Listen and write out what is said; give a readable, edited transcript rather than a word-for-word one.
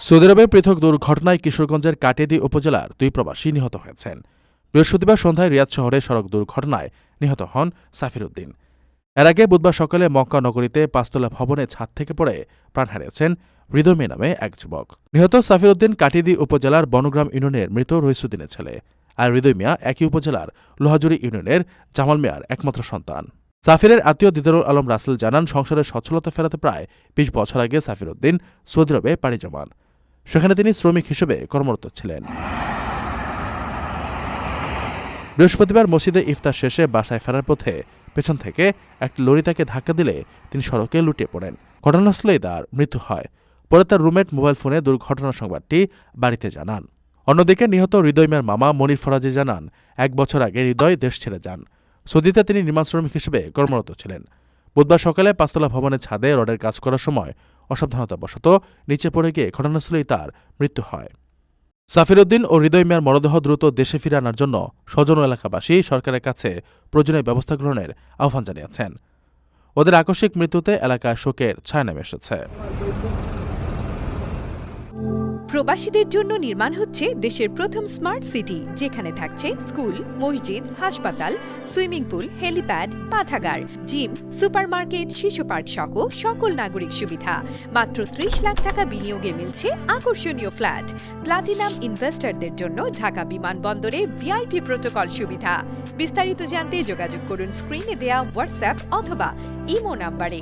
Saudi আরবে পৃথক দুর্ঘটনায় কিশোরগঞ্জের কাটিয়াদী উপজেলার 2 প্রবাসী নিহত হয়েছেন। বৃহস্পতিবার সন্ধ্যায় রিয়াদ শহরে সড়ক দুর্ঘটনায় নিহত হন সাফির উদ্দিন। এর আগে বুধবার সকালে মক্কা নগরীতে পাঁচতলা ভবনের ছাদ থেকে পড়ে প্রাণ হারিয়েছেন হৃদয় নামে এক যুবক। নিহত সাফির উদ্দিন কাটিয়াদী উপজেলার বনগ্রাম ইউনিয়নের মৃত রইসুদ্দিনের ছেলে, আর হৃদয় মিয়া একই উপজেলার লোহাজুরি ইউনিয়নের জামাল মিয়ার একমাত্র সন্তান। সাফিরের আত্মীয় দিদারুল আলম রাসেল জানান, সংসারের সচ্ছলতা ফেরাতে প্রায় 20 বছর আগে সাফির উদ্দিন সৌদি আরবে পাড়ি জমান। সেখানে তিনি শ্রমিক হিসেবে কর্মরত ছিলেন। বৃহস্পতিবার মসজিদে ইফতার শেষে বাসায় ফেরার পথে পেছন থেকে একটি লরি তাকে ধাক্কা দিলে তিনি সড়কে লুটিয়ে পড়েন। ঘটনাস্থলেই তার মৃত্যু হয়। পরে তার রুমমেট মোবাইল ফোনে দুর্ঘটনার সংবাদটি বাড়িতে জানান। অন্যদিকে নিহত হৃদয় মিয়ার মামা মনির ফরাজি জানান, 1 বছর আগে হৃদয় দেশ ছেড়ে যান। সৌদিতে তিনি নির্মাণ শ্রমিক হিসেবে কর্মরত ছিলেন। বুধবার সকালে পাঁচতলা ভবনের ছাদে রডের কাজ করার সময় অসাবধানতাবশত নিচে পড়ে গিয়ে ঘটনাস্থলেই তার মৃত্যু হয়। সাফির উদ্দিন ও হৃদয় মিয়ার মরদেহ দ্রুত দেশে ফিরে আনার জন্য স্বজন ও এলাকাবাসী সরকারের কাছে প্রয়োজনীয় ব্যবস্থা গ্রহণের আহ্বান জানিয়েছেন। ওদের আকস্মিক মৃত্যুতে এলাকায় শোকের ছায়া নেমে এসেছে। প্রবাসীদের জন্য নির্মাণ হচ্ছে দেশের প্রথম স্মার্ট সিটি, যেখানে থাকছে স্কুল, মসজিদ, হাসপাতাল, সুইমিং পুল, হেলিপ্যাড, পাঠাগার, জিম, সুপারমার্কেট, শিশু পার্ক সহ সকল নাগরিক সুবিধা। মাত্র 30 লাখ টাকা বিনিয়োগে মিলছে আকর্ষণীয় ফ্ল্যাট। প্লাটিনাম ইনভেস্টরদের জন্য ঢাকা বিমানবন্দরে ভিআইপি প্রোটোকল সুবিধা। বিস্তারিত জানতে যোগাযোগ করুন স্ক্রিনে দেয়া হোয়াটসঅ্যাপ অথবা ইমো নাম্বারে।